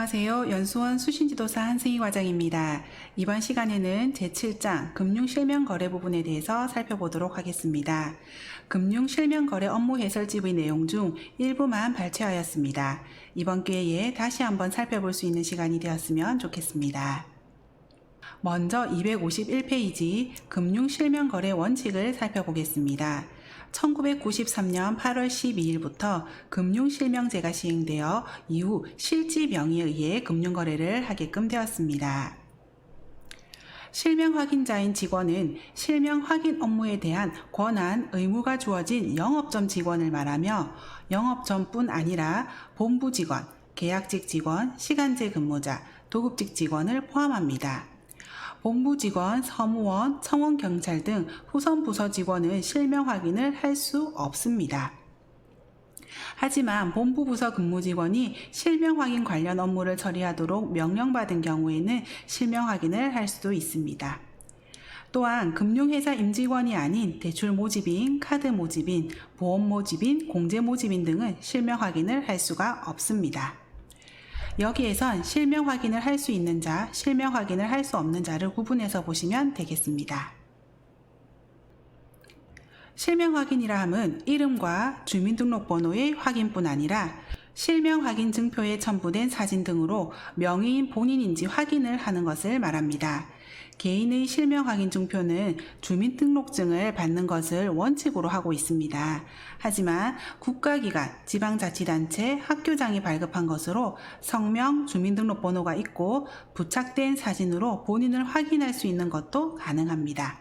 안녕하세요. 연수원 수신지도사 한승희 과장입니다. 이번 시간에는 제7장 금융실명거래 부분에 대해서 살펴보도록 하겠습니다. 금융실명거래 업무 해설집의 내용 중 일부만 발췌하였습니다. 이번 기회에 다시 한번 살펴볼 수 있는 시간이 되었으면 좋겠습니다. 먼저 251페이지 금융실명거래 원칙을 살펴보겠습니다. 1993년 8월 12일부터 금융실명제가 시행되어 이후 실지 명의에 의해 금융거래를 하게끔 되었습니다. 실명 확인자인 직원은 실명 확인 업무에 대한 권한, 의무가 주어진 영업점 직원을 말하며 영업점뿐 아니라 본부 직원, 계약직 직원, 시간제 근무자, 도급직 직원을 포함합니다. 본부 직원, 서무원, 청원경찰 등 후선 부서 직원은 실명 확인을 할 수 없습니다. 하지만 본부 부서 근무 직원이 실명 확인 관련 업무를 처리하도록 명령받은 경우에는 실명 확인을 할 수도 있습니다. 또한 금융회사 임직원이 아닌 대출 모집인, 카드 모집인, 보험 모집인, 공제 모집인 등은 실명 확인을 할 수가 없습니다. 여기에선 실명 확인을 할 수 있는 자, 실명 확인을 할 수 없는 자를 구분해서 보시면 되겠습니다. 실명 확인이라 함은 이름과 주민등록번호의 확인뿐 아니라 실명 확인 증표에 첨부된 사진 등으로 명의인 본인인지 확인을 하는 것을 말합니다. 개인의 실명 확인 증표는 주민등록증을 받는 것을 원칙으로 하고 있습니다. 하지만 국가기관, 지방자치단체, 학교장이 발급한 것으로 성명, 주민등록번호가 있고 부착된 사진으로 본인을 확인할 수 있는 것도 가능합니다.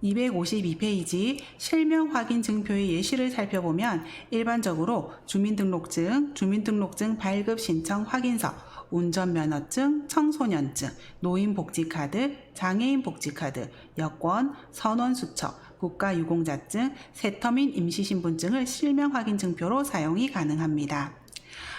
252페이지 실명 확인 증표의 예시를 살펴보면 일반적으로 주민등록증, 주민등록증 발급 신청 확인서, 운전면허증, 청소년증, 노인복지카드, 장애인복지카드, 여권, 선원수첩, 국가유공자증, 세터민 임시신분증을 실명 확인 증표로 사용이 가능합니다.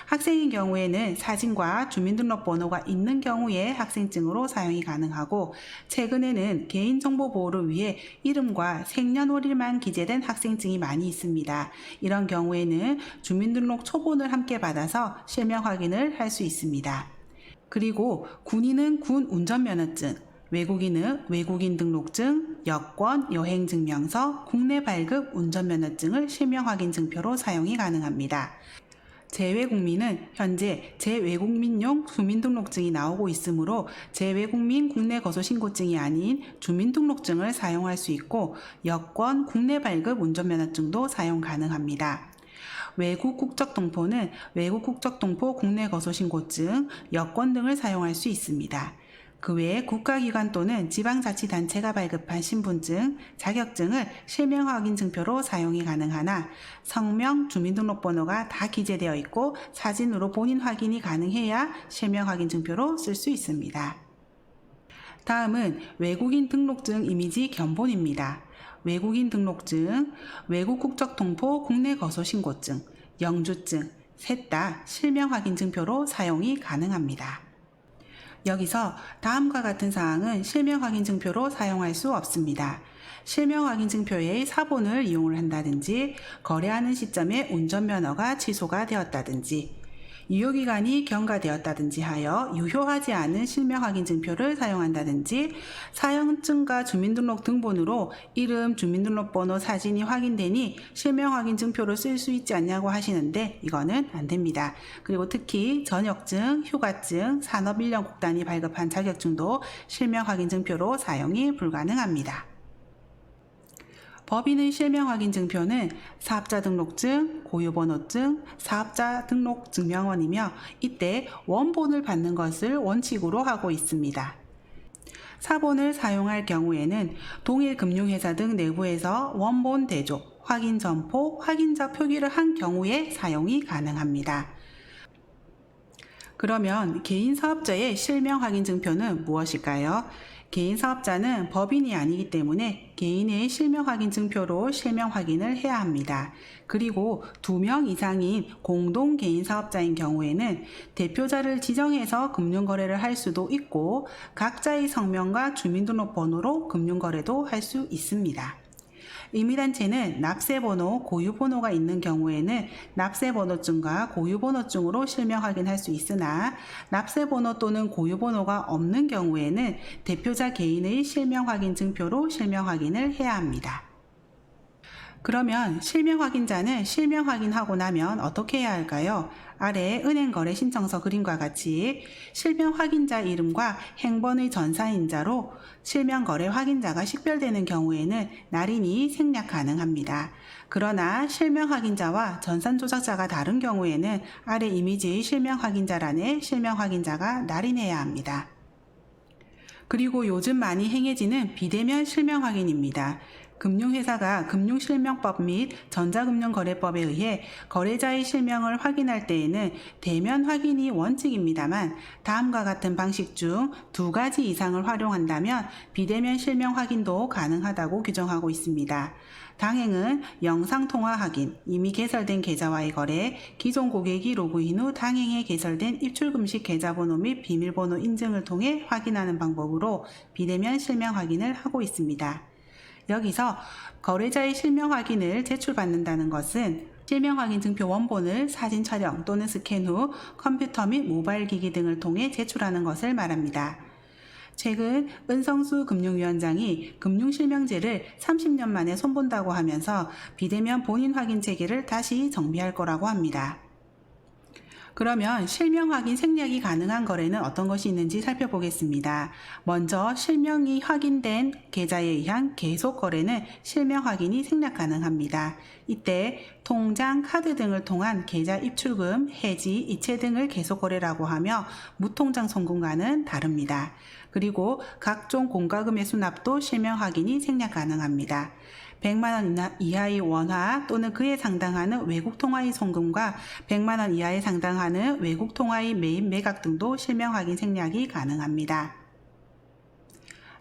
학생인 경우에는 사진과 주민등록번호가 있는 경우에 학생증으로 사용이 가능하고 최근에는 개인정보 보호를 위해 이름과 생년월일만 기재된 학생증이 많이 있습니다. 이런 경우에는 주민등록 초본을 함께 받아서 실명 확인을 할 수 있습니다. 그리고 군인은 군 운전면허증, 외국인은 외국인 등록증, 여권, 여행증명서, 국내 발급 운전면허증을 실명 확인 증표로 사용이 가능합니다. 재외국민은 현재 재외국민용 주민등록증이 나오고 있으므로 재외국민 국내 거소신고증이 아닌 주민등록증을 사용할 수 있고 여권, 국내 발급 운전면허증도 사용 가능합니다. 외국 국적동포는 외국 국적동포 국내 거소신고증, 여권 등을 사용할 수 있습니다. 그 외에 국가기관 또는 지방자치단체가 발급한 신분증, 자격증을 실명 확인 증표로 사용이 가능하나 성명, 주민등록번호가 다 기재되어 있고 사진으로 본인 확인이 가능해야 실명 확인 증표로 쓸 수 있습니다. 다음은 외국인 등록증 이미지 견본입니다. 외국인 등록증, 외국 국적 통포 국내 거소 신고증, 영주증, 셋 다 실명 확인 증표로 사용이 가능합니다. 여기서 다음과 같은 사항은 실명 확인 증표로 사용할 수 없습니다. 실명 확인 증표의 사본을 이용을 한다든지 거래하는 시점에 운전면허가 취소가 되었다든지 유효기간이 경과되었다든지 하여 유효하지 않은 실명 확인 증표를 사용한다든지 사용증과 주민등록 등본으로 이름, 주민등록번호, 사진이 확인되니 실명 확인 증표를 쓸 수 있지 않냐고 하시는데 이거는 안 됩니다. 그리고 특히 전역증, 휴가증, 산업인력국단이 발급한 자격증도 실명 확인 증표로 사용이 불가능합니다. 법인의 실명 확인 증표는 사업자 등록증, 고유번호증, 사업자 등록 증명원이며 이때 원본을 받는 것을 원칙으로 하고 있습니다. 사본을 사용할 경우에는 동일 금융회사 등 내부에서 원본 대조, 확인 점포, 확인자 표기를 한 경우에 사용이 가능합니다. 그러면 개인 사업자의 실명 확인 증표는 무엇일까요? 개인 사업자는 법인이 아니기 때문에 개인의 실명 확인 증표로 실명 확인을 해야 합니다. 그리고 2명 이상인 공동 개인 사업자인 경우에는 대표자를 지정해서 금융거래를 할 수도 있고 각자의 성명과 주민등록번호로 금융거래도 할 수 있습니다. 임의단체는 납세번호, 고유번호가 있는 경우에는 납세번호증과 고유번호증으로 실명 확인할 수 있으나 납세번호 또는 고유번호가 없는 경우에는 대표자 개인의 실명 확인 증표로 실명 확인을 해야 합니다. 그러면 실명 확인자는 실명 확인하고 나면 어떻게 해야 할까요? 아래 은행거래 신청서 그림과 같이 실명 확인자 이름과 행번의 전사인자로 실명 거래 확인자가 식별되는 경우에는 날인이 생략 가능합니다. 그러나 실명 확인자와 전산 조작자가 다른 경우에는 아래 이미지의 실명 확인자란에 실명 확인자가 날인해야 합니다. 그리고 요즘 많이 행해지는 비대면 실명 확인입니다. 금융회사가 금융실명법 및 전자금융거래법에 의해 거래자의 실명을 확인할 때에는 대면 확인이 원칙입니다만 다음과 같은 방식 중 2가지 이상을 활용한다면 비대면 실명 확인도 가능하다고 규정하고 있습니다. 당행은 영상통화 확인, 이미 개설된 계좌와의 거래, 기존 고객이 로그인 후 당행에 개설된 입출금식 계좌번호 및 비밀번호 인증을 통해 확인하는 방법으로 비대면 실명 확인을 하고 있습니다. 여기서 거래자의 실명 확인을 제출받는다는 것은 실명 확인 증표 원본을 사진 촬영 또는 스캔 후 컴퓨터 및 모바일 기기 등을 통해 제출하는 것을 말합니다. 최근 은성수 금융위원장이 금융실명제를 30년 만에 손본다고 하면서 비대면 본인 확인 체계를 다시 정비할 거라고 합니다. 그러면 실명 확인 생략이 가능한 거래는 어떤 것이 있는지 살펴보겠습니다. 먼저 실명이 확인된 계좌에 의한 계속 거래는 실명 확인이 생략 가능합니다. 이때 통장, 카드 등을 통한 계좌 입출금, 해지, 이체 등을 계속 거래라고 하며 무통장 송금과는 다릅니다. 그리고 각종 공과금의 수납도 실명 확인이 생략 가능합니다. 100만원 이하의 원화 또는 그에 상당하는 외국 통화의 송금과 100만원 이하에 상당하는 외국 통화의 매입 매각 등도 실명 확인 생략이 가능합니다.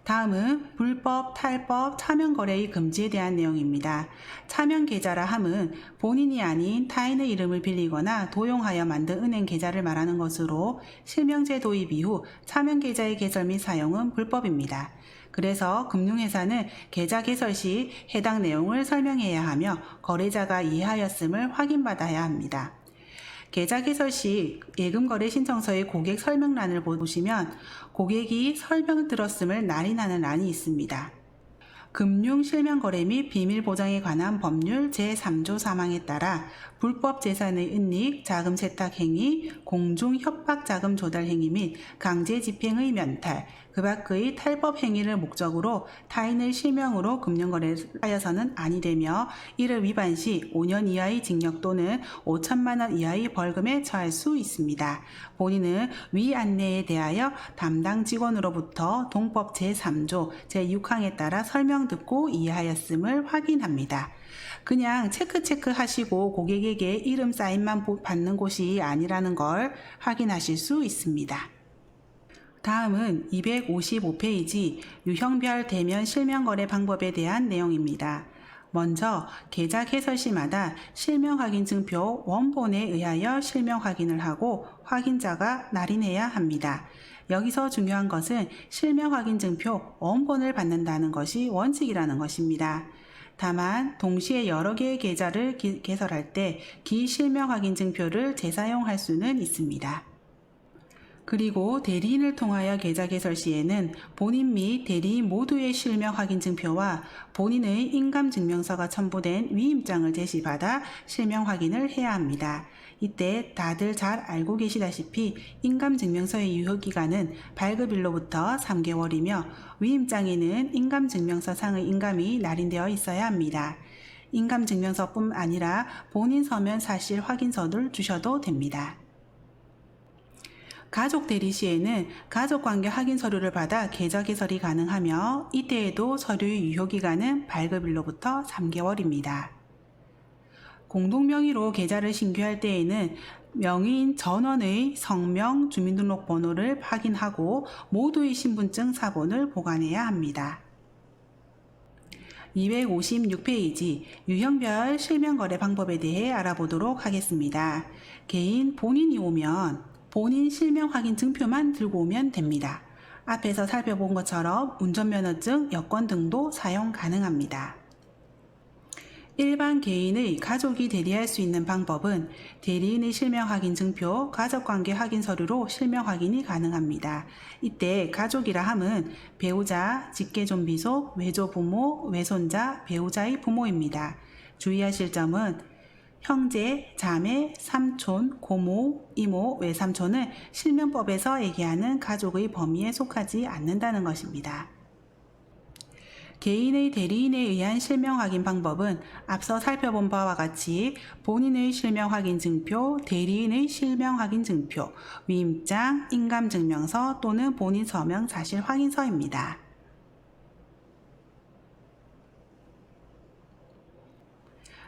다음은 불법, 탈법, 차명거래의 금지에 대한 내용입니다. 차명계좌라 함은 본인이 아닌 타인의 이름을 빌리거나 도용하여 만든 은행 계좌를 말하는 것으로 실명제 도입 이후 차명계좌의 개설 및 사용은 불법입니다. 그래서 금융회사는 계좌 개설 시 해당 내용을 설명해야 하며 거래자가 이해하였음을 확인받아야 합니다. 계좌 개설 시 예금거래 신청서의 고객 설명란을 보시면 고객이 설명을 들었음을 날인하는 란이 있습니다. 금융실명거래 및 비밀보장에 관한 법률 제3조 3항에 따라 불법 재산의 은닉, 자금 세탁 행위, 공중 협박 자금 조달 행위 및 강제 집행의 면탈, 그 밖의 탈법 행위를 목적으로 타인의 실명으로 금융거래를 하여서는 아니 되며 이를 위반 시 5년 이하의 징역 또는 5천만 원 이하의 벌금에 처할 수 있습니다. 본인은 위 안내에 대하여 담당 직원으로부터 동법 제3조 제6항에 따라 설명 듣고 이해하였음을 확인합니다. 그냥 체크 하시고 고객에게 이름 사인만 받는 곳이 아니라는 걸 확인하실 수 있습니다. 다음은 255페이지 유형별 대면 실명거래 방법에 대한 내용입니다. 먼저 계좌 개설 시마다 실명 확인 증표 원본에 의하여 실명 확인을 하고 확인자가 날인해야 합니다. 여기서 중요한 것은 실명 확인 증표 원본을 받는다는 것이 원칙이라는 것입니다. 다만 동시에 여러 개의 계좌를 개설할 때 기실명 확인 증표를 재사용할 수는 있습니다. 그리고 대리인을 통하여 계좌 개설 시에는 본인 및 대리인 모두의 실명 확인 증표와 본인의 인감증명서가 첨부된 위임장을 제시받아 실명 확인을 해야 합니다. 이때 다들 잘 알고 계시다시피 인감증명서의 유효기간은 발급일로부터 3개월이며 위임장에는 인감증명서상의 인감이 날인되어 있어야 합니다. 인감증명서뿐 아니라 본인 서면 사실 확인서를 주셔도 됩니다. 가족 대리 시에는 가족관계 확인 서류를 받아 계좌 개설이 가능하며 이때에도 서류의 유효기간은 발급일로부터 3개월입니다. 공동명의로 계좌를 신규할 때에는 명의인 전원의 성명, 주민등록번호를 확인하고 모두의 신분증 사본을 보관해야 합니다. 256페이지 유형별 실명거래 방법에 대해 알아보도록 하겠습니다. 개인 본인이 오면 본인 실명 확인 증표만 들고 오면 됩니다. 앞에서 살펴본 것처럼 운전면허증, 여권 등도 사용 가능합니다. 일반 개인의 가족이 대리할 수 있는 방법은 대리인의 실명 확인 증표, 가족관계 확인 서류로 실명 확인이 가능합니다. 이때 가족이라 함은 배우자, 직계존비속, 외조부모, 외손자, 배우자의 부모입니다. 주의하실 점은 형제, 자매, 삼촌, 고모, 이모, 외삼촌은 실명법에서 얘기하는 가족의 범위에 속하지 않는다는 것입니다. 개인의 대리인에 의한 실명 확인 방법은 앞서 살펴본 바와 같이 본인의 실명 확인 증표, 대리인의 실명 확인 증표, 위임장, 인감증명서 또는 본인 서명 사실 확인서입니다.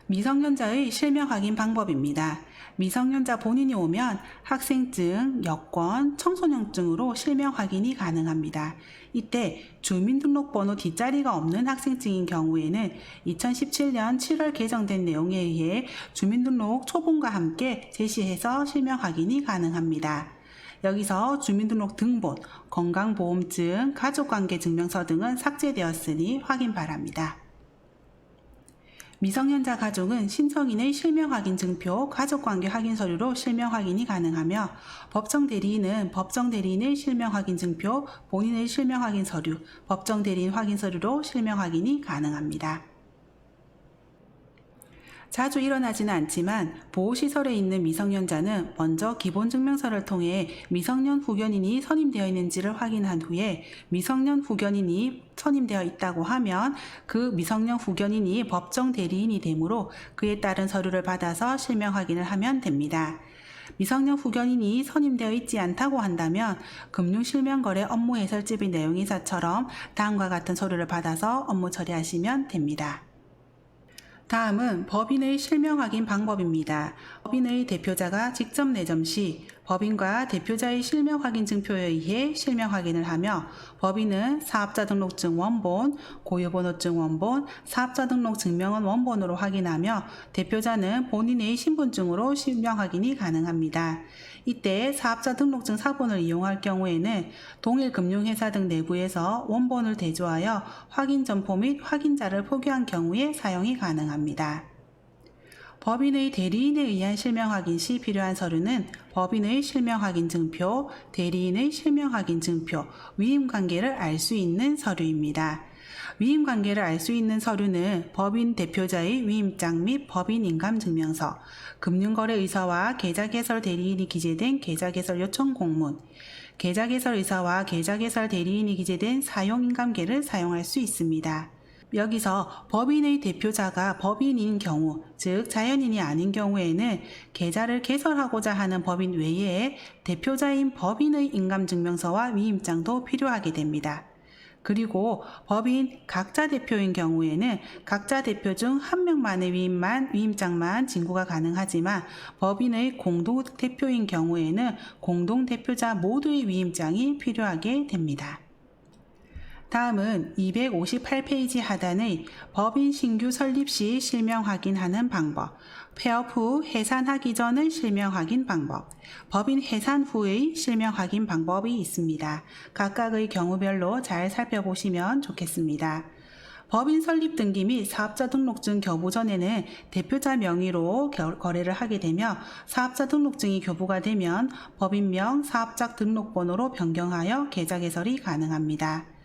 미성년자의 실명 확인 방법입니다. 미성년자 본인이 오면 학생증, 여권, 청소년증으로 실명 확인이 가능합니다. 이때 주민등록번호 뒷자리가 없는 학생증인 경우에는 2017년 7월 개정된 내용에 의해 주민등록 초본과 함께 제시해서 실명 확인이 가능합니다. 여기서 주민등록 등본, 건강보험증, 가족관계증명서 등은 삭제되었으니 확인 바랍니다. 미성년자 가족은 신청인의 실명 확인 증표, 가족관계 확인 서류로 실명 확인이 가능하며 법정 대리인은 법정 대리인의 실명 확인 증표, 본인의 실명 확인 서류, 법정 대리인 확인 서류로 실명 확인이 가능합니다. 자주 일어나지는 않지만 보호시설에 있는 미성년자는 먼저 기본증명서를 통해 미성년 후견인이 선임되어 있는지를 확인한 후에 미성년 후견인이 선임되어 있다고 하면 그 미성년 후견인이 법정 대리인이 되므로 그에 따른 서류를 받아서 실명 확인을 하면 됩니다. 미성년 후견인이 선임되어 있지 않다고 한다면 금융실명거래 업무해설집의 내용이사처럼 다음과 같은 서류를 받아서 업무 처리하시면 됩니다. 다음은 법인의 실명 확인 방법입니다. 법인의 대표자가 직접 내점 시 법인과 대표자의 실명 확인 증표에 의해 실명 확인을 하며 법인은 사업자 등록증 원본, 고유번호증 원본, 사업자 등록 증명원 원본으로 확인하며 대표자는 본인의 신분증으로 실명 확인이 가능합니다. 이때 사업자 등록증 사본을 이용할 경우에는 동일 금융회사 등 내부에서 원본을 대조하여 확인 점포 및 확인자를 포기한 경우에 사용이 가능합니다. 법인의 대리인에 의한 실명 확인 시 필요한 서류는 법인의 실명 확인 증표, 대리인의 실명 확인 증표, 위임 관계를 알 수 있는 서류입니다. 위임 관계를 알 수 있는 서류는 법인 대표자의 위임장 및 법인 인감증명서, 금융거래의사와 계좌개설 대리인이 기재된 계좌개설 요청 공문, 계좌개설의사와 계좌개설 대리인이 기재된 사용인감계를 사용할 수 있습니다. 여기서 법인의 대표자가 법인인 경우, 즉 자연인이 아닌 경우에는 계좌를 개설하고자 하는 법인 외에 대표자인 법인의 인감증명서와 위임장도 필요하게 됩니다. 그리고 법인 각자 대표인 경우에는 각자 대표 중 한 명만의 위임장만 진구가 가능하지만 법인의 공동대표인 경우에는 공동대표자 모두의 위임장이 필요하게 됩니다. 다음은 258페이지 하단의 법인 신규 설립 시 실명 확인하는 방법, 폐업 후 해산하기 전의 실명 확인 방법, 법인 해산 후의 실명 확인 방법이 있습니다. 각각의 경우별로 잘 살펴보시면 좋겠습니다. 법인 설립 등기 및 사업자 등록증 교부 전에는 대표자 명의로 거래를 하게 되며 사업자 등록증이 교부가 되면 법인명, 사업자 등록번호로 변경하여 계좌 개설이 가능합니다.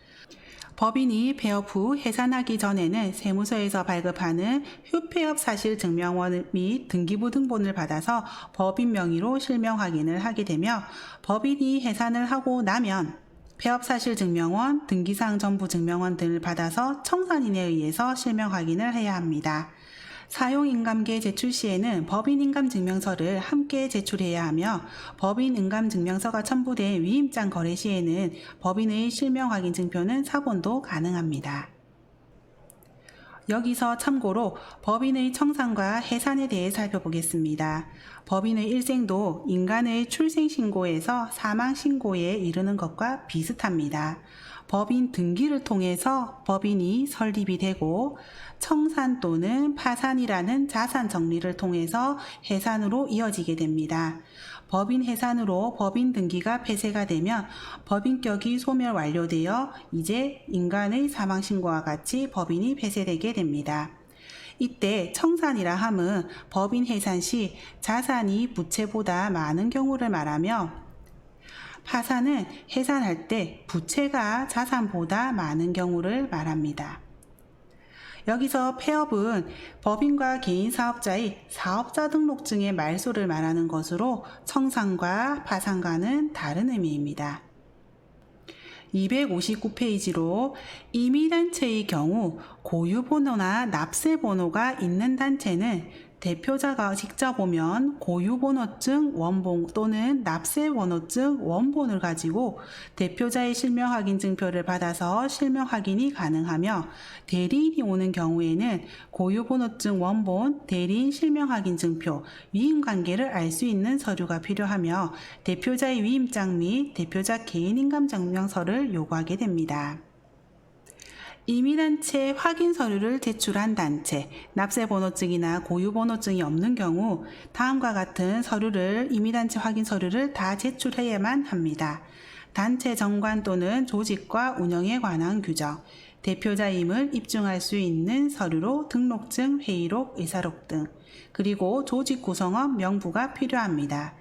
법인이 폐업 후 해산하기 전에는 세무서에서 발급하는 휴폐업 사실 증명원 및 등기부 등본을 받아서 법인 명의로 실명 확인을 하게 되며 법인이 해산을 하고 나면 폐업 사실 증명원, 등기사항 전부 증명원 등을 받아서 청산인에 의해서 실명 확인을 해야 합니다. 사용인감계 제출 시에는 법인인감증명서를 함께 제출해야 하며 법인인감증명서가 첨부된 위임장 거래 시에는 법인의 실명 확인 증표는 사본도 가능합니다. 여기서 참고로 법인의 청산과 해산에 대해 살펴보겠습니다. 법인의 일생도 인간의 출생신고에서 사망신고에 이르는 것과 비슷합니다. 법인 등기를 통해서 법인이 설립이 되고 청산 또는 파산이라는 자산 정리를 통해서 해산으로 이어지게 됩니다. 법인 해산으로 법인 등기가 폐쇄가 되면 법인격이 소멸 완료되어 이제 인간의 사망신고와 같이 법인이 폐쇄되게 됩니다. 이때 청산이라 함은 법인 해산 시 자산이 부채보다 많은 경우를 말하며 파산은 해산할 때 부채가 자산보다 많은 경우를 말합니다. 여기서 폐업은 법인과 개인 사업자의 사업자 등록증의 말소를 말하는 것으로 청산과 파산과는 다른 의미입니다. 259페이지로 임의단체의 경우 고유번호나 납세번호가 있는 단체는 대표자가 직접 오면 고유번호증 원본 또는 납세번호증 원본을 가지고 대표자의 실명확인증표를 받아서 실명확인이 가능하며, 대리인이 오는 경우에는 고유번호증 원본, 대리인 실명확인증표, 위임관계를 알 수 있는 서류가 필요하며 대표자의 위임장 및 대표자 개인인감증명서를 요구하게 됩니다. 임의단체 확인 서류를 제출한 단체, 납세번호증이나 고유번호증이 없는 경우 다음과 같은 서류를 임의단체 확인 서류를 다 제출해야만 합니다. 단체 정관 또는 조직과 운영에 관한 규정, 대표자임을 입증할 수 있는 서류로 등록증, 회의록, 의사록 등, 그리고 조직 구성원 명부가 필요합니다.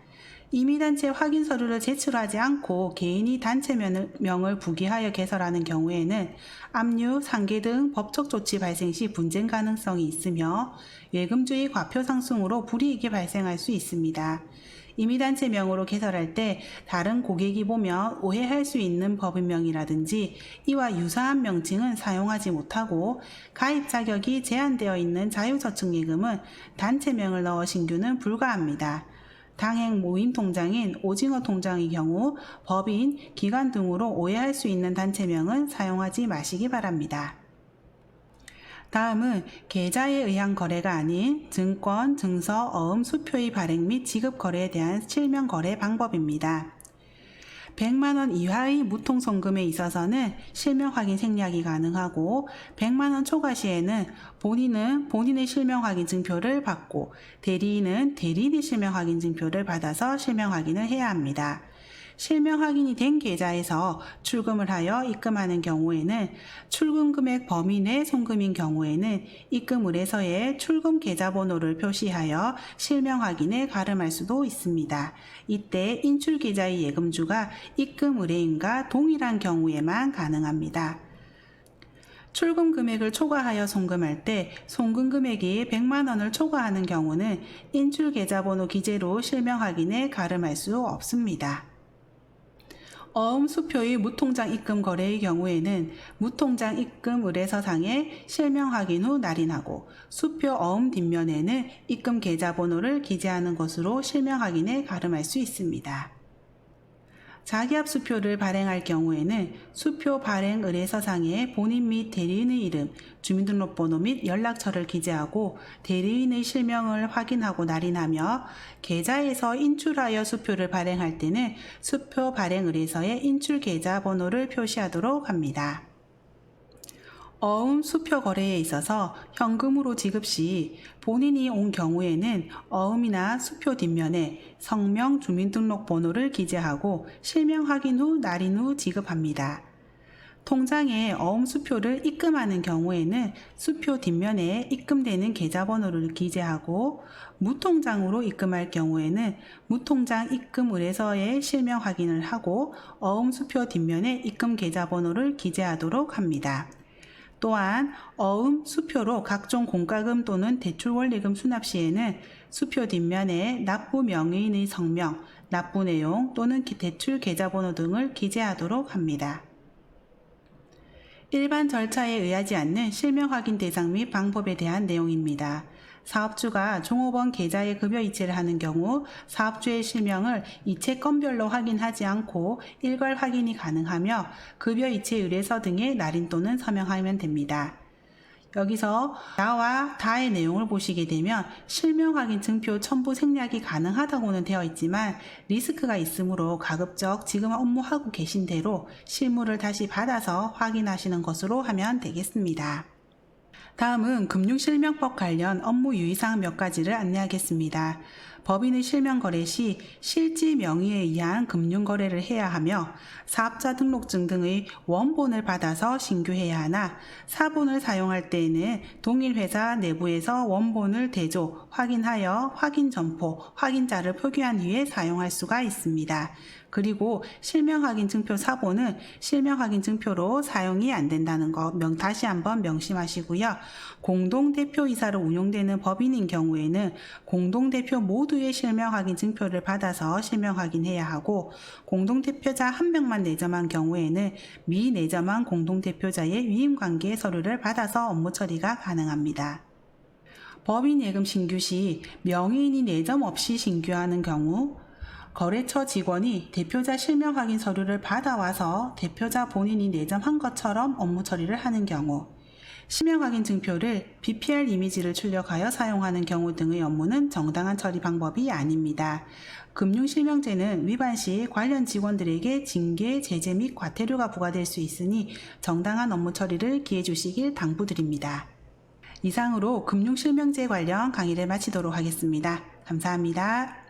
임의단체 확인 서류를 제출하지 않고 개인이 단체명을 부기하여 개설하는 경우에는 압류, 상계 등 법적 조치 발생 시 분쟁 가능성이 있으며 예금주의 과표상승으로 불이익이 발생할 수 있습니다. 임의단체명으로 개설할 때 다른 고객이 보면 오해할 수 있는 법인명이라든지 이와 유사한 명칭은 사용하지 못하고, 가입 자격이 제한되어 있는 자유저축예금은 단체명을 넣어 신규는 불가합니다. 당행 모임 통장인 오징어 통장의 경우 법인, 기관 등으로 오해할 수 있는 단체명은 사용하지 마시기 바랍니다. 다음은 계좌에 의한 거래가 아닌 증권, 증서, 어음, 수표의 발행 및 지급 거래에 대한 실명 거래 방법입니다. 100만원 이하의 무통성금에 있어서는 실명 확인 생략이 가능하고, 100만원 초과 시에는 본인은 본인의 실명 확인 증표를 받고 대리인은 대리인의 실명 확인 증표를 받아서 실명 확인을 해야 합니다. 실명 확인이 된 계좌에서 출금을 하여 입금하는 경우에는 출금 금액 범위 내 송금인 경우에는 입금 의뢰서에 출금 계좌번호를 표시하여 실명 확인에 가름할 수도 있습니다. 이때 인출 계좌의 예금주가 입금 의뢰인과 동일한 경우에만 가능합니다. 출금 금액을 초과하여 송금할 때 송금 금액이 100만원을 초과하는 경우는 인출 계좌번호 기재로 실명 확인에 가름할 수 없습니다. 어음 수표의 무통장 입금 거래의 경우에는 무통장 입금 의뢰서상에 실명 확인 후 날인하고, 수표 어음 뒷면에는 입금 계좌번호를 기재하는 것으로 실명 확인에 가름할 수 있습니다. 자기합 수표를 발행할 경우에는 수표 발행 의뢰서상에 본인 및 대리인의 이름, 주민등록번호 및 연락처를 기재하고 대리인의 실명을 확인하고 날인하며, 계좌에서 인출하여 수표를 발행할 때는 수표 발행 의뢰서에 인출 계좌 번호를 표시하도록 합니다. 어음 수표 거래에 있어서 현금으로 지급 시 본인이 온 경우에는 어음이나 수표 뒷면에 성명, 주민등록번호를 기재하고 실명 확인 후 날인 후 지급합니다. 통장에 어음 수표를 입금하는 경우에는 수표 뒷면에 입금되는 계좌번호를 기재하고, 무통장으로 입금할 경우에는 무통장 입금 의뢰서에 실명 확인을 하고 어음 수표 뒷면에 입금 계좌번호를 기재하도록 합니다. 또한 어음 수표로 각종 공과금 또는 대출원리금 수납 시에는 수표 뒷면에 납부 명의인의 성명, 납부 내용 또는 대출 계좌번호 등을 기재하도록 합니다. 일반 절차에 의하지 않는 실명 확인 대상 및 방법에 대한 내용입니다. 사업주가 종업원 계좌에 급여 이체를 하는 경우 사업주의 실명을 이체 건별로 확인하지 않고 일괄 확인이 가능하며 급여 이체 의뢰서 등의 날인 또는 서명하면 됩니다. 여기서 나와 다의 내용을 보시게 되면 실명 확인 증표 첨부 생략이 가능하다고는 되어 있지만 리스크가 있으므로 가급적 지금 업무하고 계신 대로 실물을 다시 받아서 확인하시는 것으로 하면 되겠습니다. 다음은 금융실명법 관련 업무 유의사항 몇 가지를 안내하겠습니다. 법인의 실명거래 시 실지 명의에 의한 금융거래를 해야 하며 사업자 등록증 등의 원본을 받아서 신규해야 하나 사본을 사용할 때에는 동일 회사 내부에서 원본을 대조, 확인하여 확인점포, 확인자를 표기한 후에 사용할 수가 있습니다. 그리고 실명확인증표 사본은 실명확인증표로 사용이 안 된다는 거 다시 한번 명심하시고요. 공동대표이사로 운용되는 법인인 경우에는 공동대표 모두의 실명확인증표를 받아서 실명확인해야 하고 공동대표자 한 명만 내점한 경우에는 미내점한 공동대표자의 위임관계 서류를 받아서 업무 처리가 가능합니다. 법인 예금 신규 시 명의인이 내점 없이 신규하는 경우 거래처 직원이 대표자 실명 확인 서류를 받아와서 대표자 본인이 내점한 것처럼 업무 처리를 하는 경우, 실명 확인 증표를 BPR 이미지를 출력하여 사용하는 경우 등의 업무는 정당한 처리 방법이 아닙니다. 금융실명제는 위반 시 관련 직원들에게 징계, 제재 및 과태료가 부과될 수 있으니 정당한 업무 처리를 기해 주시길 당부드립니다. 이상으로 금융실명제 관련 강의를 마치도록 하겠습니다. 감사합니다.